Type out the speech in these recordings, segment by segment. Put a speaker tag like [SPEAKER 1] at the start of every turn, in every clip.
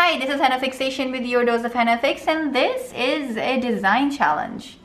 [SPEAKER 1] Hi, this is Henna Fixation with your dose of Henna Fix, and this is a design challenge.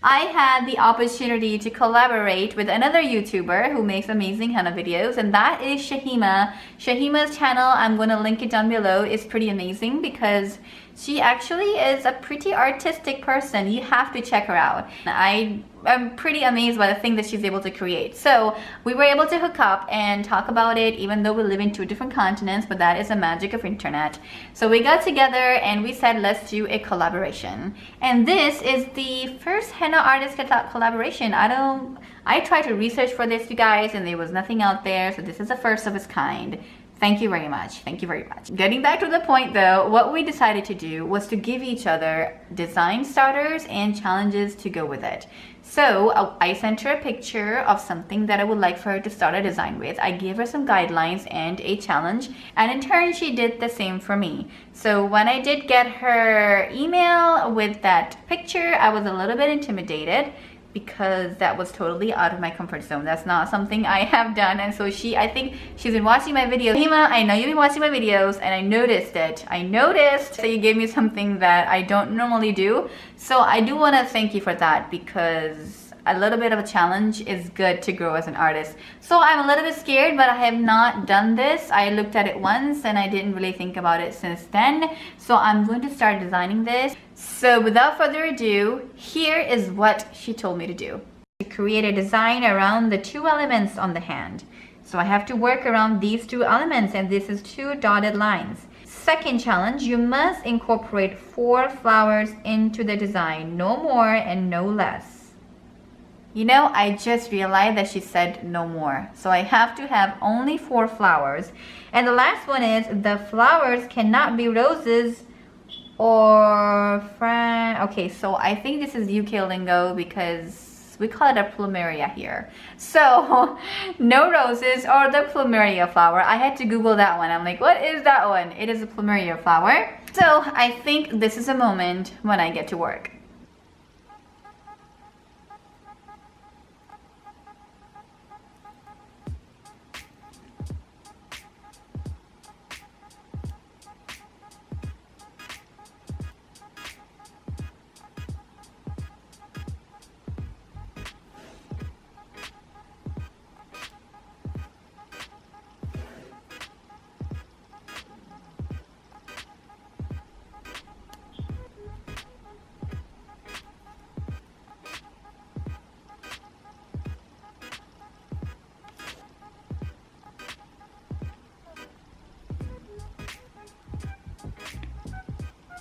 [SPEAKER 1] I had the opportunity to collaborate with another YouTuber who makes amazing henna videos, and that is Shahema. Shahema's channel, I'm going to link it down below, is pretty amazing because she actually is a pretty artistic person. You have to check her out. I'm pretty amazed by the thing that she's able to create. So we were able to hook up and talk about it, even though we live in two different continents, but that is the magic of internet. So we got together and we said, let's do a collaboration. And this is the first henna artist collaboration. I tried to research for this, you guys, and there was nothing out there. So this is the first of its kind. Thank you very much. Thank you very much. Getting back to the point though, what we decided to do was to give each other design starters and challenges to go with it. So I sent her a picture of something that I would like for her to start a design with. I gave her some guidelines and a challenge, and in turn she did the same for me. So when I did get her email with that picture, I was a little bit intimidated because that was totally out of my comfort zone. That's not something I have done. And so I think she's been watching my videos. Shahema, I know you've been watching my videos, and I noticed it. I noticed that you gave me something that I don't normally do. So I do want to thank you for that, because a little bit of a challenge is good to grow as an artist. So I'm a little bit scared, but I have not done this. I looked at it once and I didn't really think about it since then. So I'm going to start designing this. So without further ado, here is what she told me to do. To create a design around the two elements on the hand. So I have to work around these two elements, and this is 2 dotted lines. Second challenge, you must incorporate 4 flowers into the design, no more and no less. You know, I just realized that she said no more. So I have to have only 4 flowers. And the last one is, the flowers cannot be roses or okay, so I think this is UK lingo because we call it a plumeria here. So no roses or the plumeria flower. I had to Google that one. I'm like, what is that one? It is a plumeria flower. So I think this is a moment when I get to work.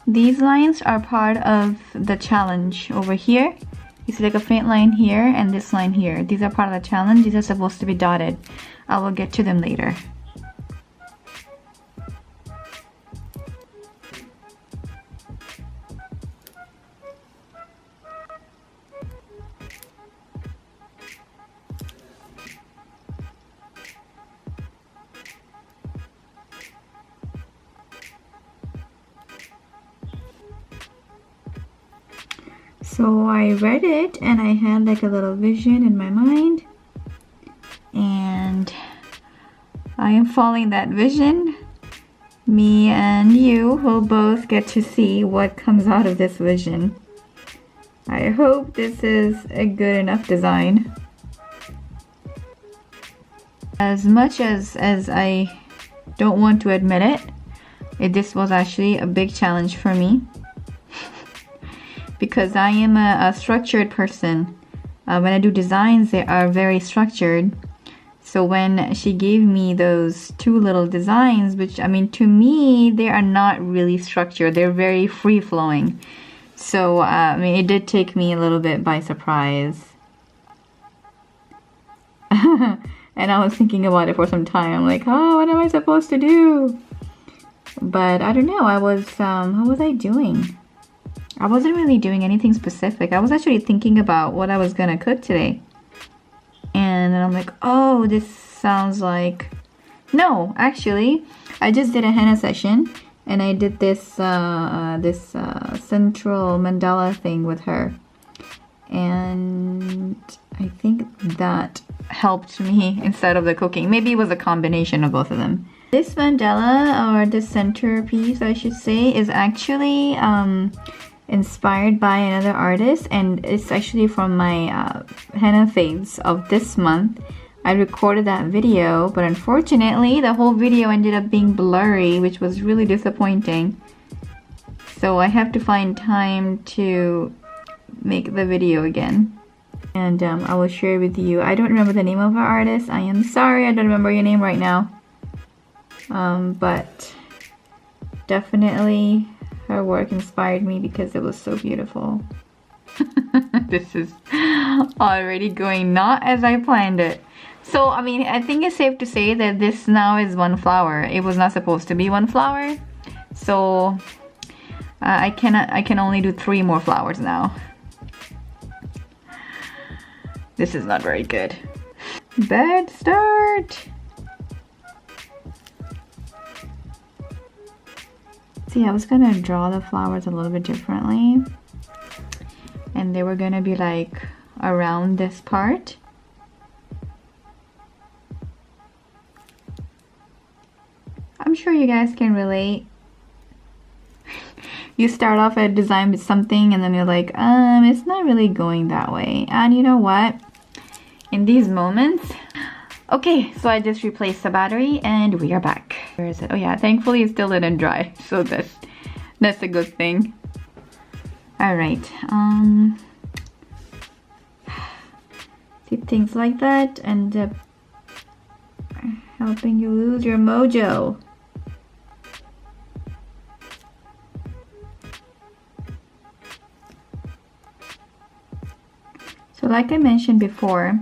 [SPEAKER 1] These lines are part of the challenge over here. You see like a faint line here and this line here. These are part of the challenge. These are supposed to be dotted. I will get to them later. So I read it and I had like a little vision in my mind, and I am following that vision. Me and you will both get to see what comes out of this vision. I hope this is a good enough design. As much as I don't want to admit it, this was actually a big challenge for me. Because I am a structured person. When I do designs, they are very structured. So when she gave me those 2 little designs, which, I mean, to me, they are not really structured. They're very free-flowing. So, I mean, it did take me a little bit by surprise. And I was thinking about it for some time. I'm like, oh, what am I supposed to do? But I don't know. What was I doing? I wasn't really doing anything specific. I was actually thinking about what I was gonna cook today. And then I'm like, oh, this sounds like... No, actually, I just did a henna session. And I did this central mandala thing with her. and I think that helped me instead of the cooking. Maybe it was a combination of both of them. This mandala, or the centerpiece I should say, is actually inspired by another artist, and it's actually from my henna fades of this month. I recorded that video, but unfortunately the whole video ended up being blurry, which was really disappointing. So I have to find time to make the video again. And I will share with you. I don't remember the name of our artist. I am sorry, I don't remember your name right now. But definitely her work inspired me because it was so beautiful. This is already going not as I planned it. So, I mean, I think it's safe to say that this now is one flower. It was not supposed to be one flower. So, I can only do 3 more flowers now. This is not very good. Bad start. See, I was gonna draw the flowers a little bit differently. And they were gonna be like around this part. I'm sure you guys can relate. You start off a design with something and then you're like, it's not really going that way. And you know what? In these moments, okay, so I just replaced the battery and we are back. Where is it? Oh yeah, thankfully it still didn't dry, so that's a good thing. All right, see, things like that end up helping you lose your mojo. So like I mentioned before,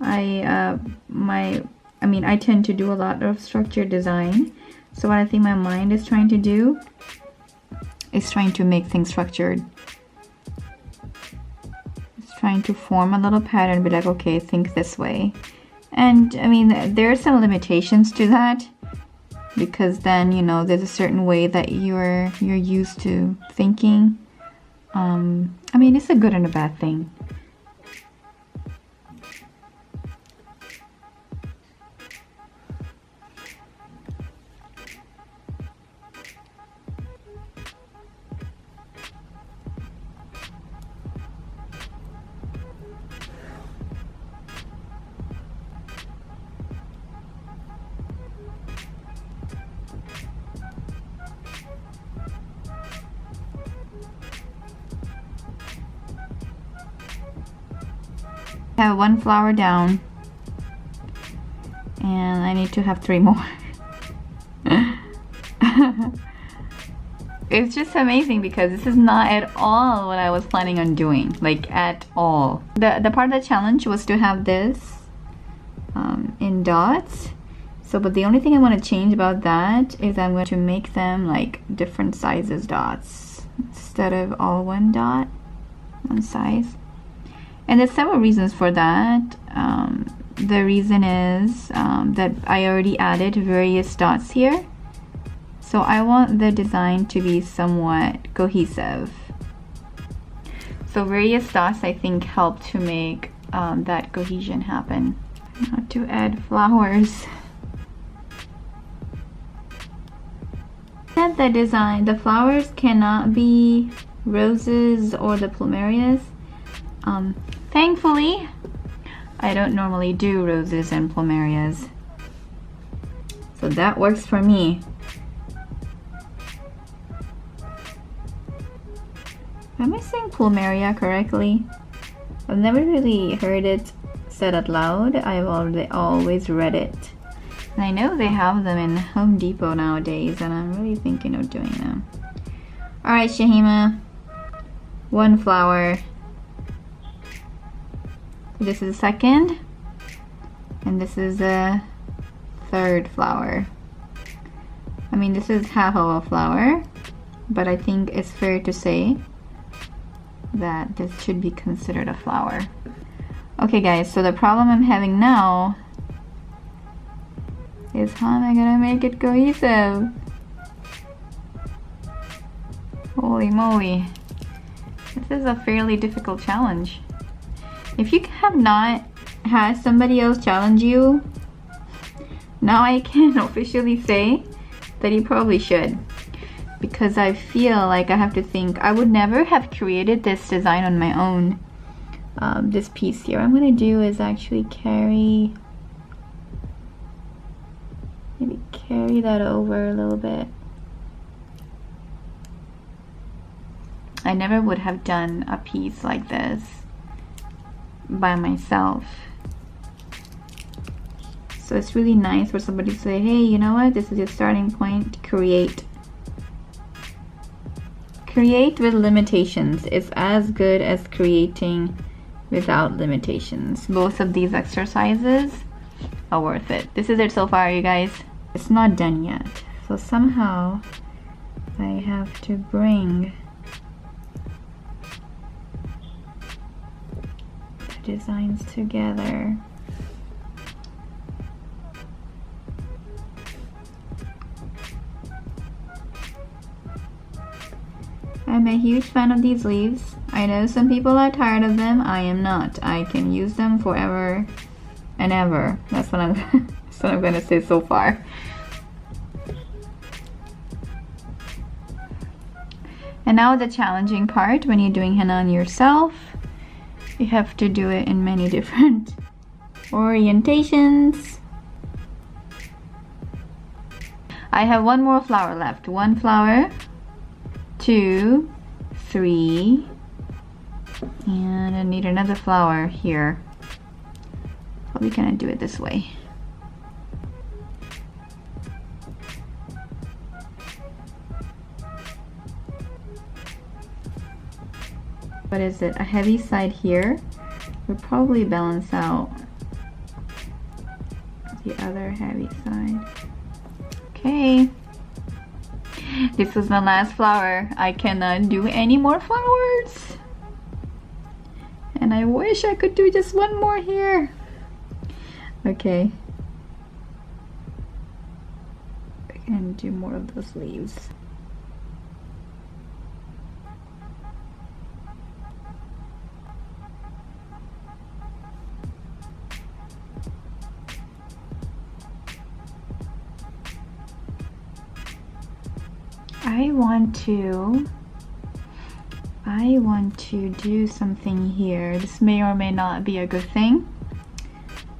[SPEAKER 1] I tend to do a lot of structured design. So what I think my mind is trying to do is trying to make things structured. It's trying to form a little pattern, be like, okay, think this way. And I mean, there are some limitations to that, because then, you know, there's a certain way that you're used to thinking. I mean, it's a good and a bad thing. I have 1 flower down and I need to have 3 more. It's just amazing because this is not at all what I was planning on doing, like at all. The part of the challenge was to have this in dots. So, but the only thing I want to change about that is I'm going to make them like different sizes dots instead of all 1 dot, 1 size. And there's several reasons for that. The reason is that I already added various dots here. So I want the design to be somewhat cohesive. So various dots I think help to make that cohesion happen. Now to add flowers. And the design, the flowers cannot be roses or the plumerias. Thankfully, I don't normally do roses and plumerias, so that works for me. Am I saying plumeria correctly? I've never really heard it said out loud. I've always read it. And I know they have them in Home Depot nowadays, and I'm really thinking of doing them. Alright, Shahema. 1 flower. This is the 2nd, and this is the 3rd flower. I mean, this is half of a flower, but I think it's fair to say that this should be considered a flower. Okay guys, so the problem I'm having now is how am I gonna make it cohesive? Holy moly. This is a fairly difficult challenge. If you have not had somebody else challenge you, now I can officially say that you probably should. Because I feel like I have to think, I would never have created this design on my own. This piece here, what I'm gonna do is actually maybe carry that over a little bit. I never would have done a piece like this by myself. So it's really nice for somebody to say, hey, you know what, this is your starting point, create. Create with limitations is as good as creating without limitations. Both of these exercises are worth it. This is it so far, you guys. It's not done yet. So somehow I have to bring the designs together. I'm a huge fan of these leaves. I know some people are tired of them. I am not. I can use them forever and ever. That's what I'm gonna say so far. And now the challenging part, when you're doing henna on yourself, you have to do it in many different orientations. I have one more flower left. One flower, 2, 3, and I need another flower here. Probably gonna do it this way. What is it? A heavy side here would probably balance out the other heavy side. Okay. This was my last flower. I cannot do any more flowers. And I wish I could do just one more here. Okay. I can do more of those leaves. I want to do something here. This may or may not be a good thing,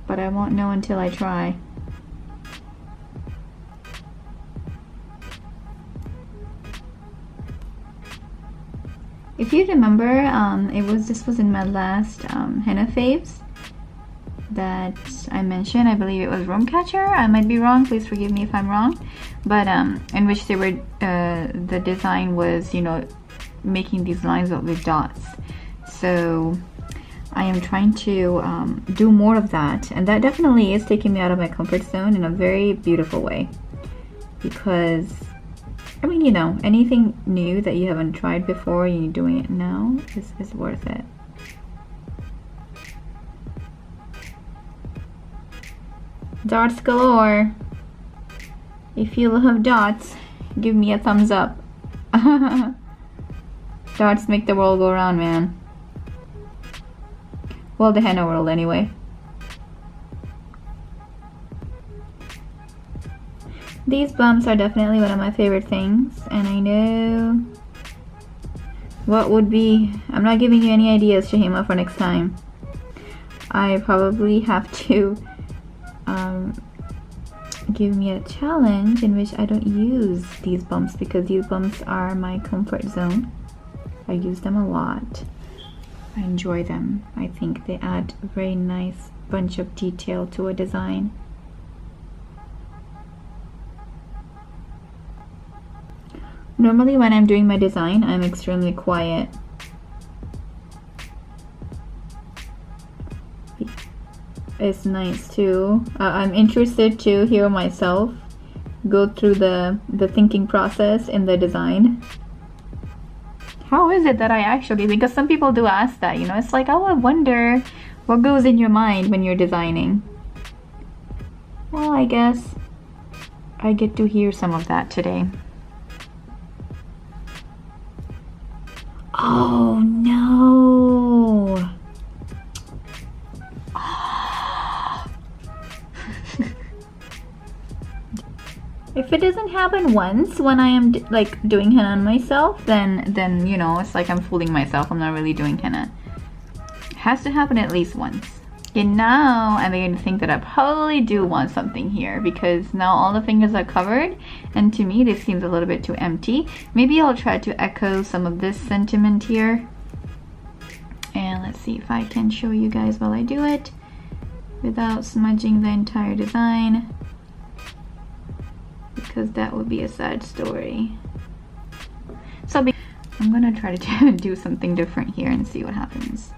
[SPEAKER 1] but I won't know until I try. If you remember, this was in my last henna faves that I mentioned. I believe it was Room Catcher. I might be wrong, please forgive me if I'm wrong, but in which they were the design was, you know, making these lines up with dots. So I am trying to do more of that, and that definitely is taking me out of my comfort zone in a very beautiful way, because I mean, you know, anything new that you haven't tried before and you're doing it now is worth it. Dots galore. If you love dots, give me a thumbs up. Dots make the world go round, man. Well, the henna world anyway. These bumps are definitely one of my favorite things, and I know what would be. I'm not giving you any ideas, Shahema, for next time. I probably have to give me a challenge in which I don't use these bumps, because these bumps are my comfort zone. I use them a lot. I enjoy them. I think they add a very nice bunch of detail to a design. Normally when I'm doing my design, I'm extremely quiet. It's nice too. I'm interested to hear myself go through the thinking process in the design. How is it that I actually, because some people do ask that, you know, it's like, oh, I wonder what goes in your mind when you're designing. Well, I guess I get to hear some of that today. Oh If it doesn't happen once when I am like doing henna on myself, then you know, it's like I'm fooling myself. I'm not really doing henna. It has to happen at least once. And now I'm beginning to think that I probably do want something here, because now all the fingers are covered and to me this seems a little bit too empty. Maybe I'll try to echo some of this sentiment here. And let's see if I can show you guys while I do it without smudging the entire design, because that would be a sad story. So I'm gonna try to do something different here and see what happens.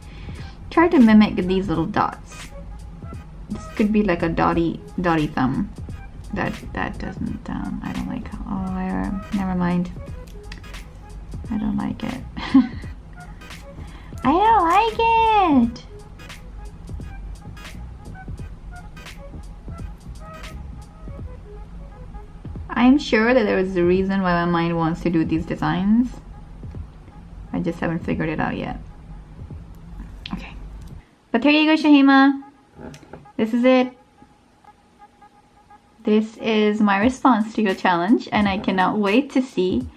[SPEAKER 1] Try to mimic these little dots. This could be like a dotty thumb. That doesn't, I don't like, oh, never mind. I don't like it. I don't like it! I'm sure that there is a reason why my mind wants to do these designs. I just haven't figured it out yet. Okay. But there you go, Shahema. This is it. This is my response to your challenge, and I cannot wait to see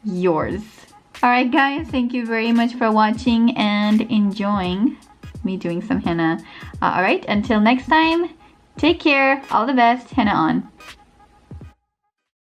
[SPEAKER 1] yours. Alright guys, thank you very much for watching and enjoying me doing some henna. Alright, until next time, take care, all the best, henna on.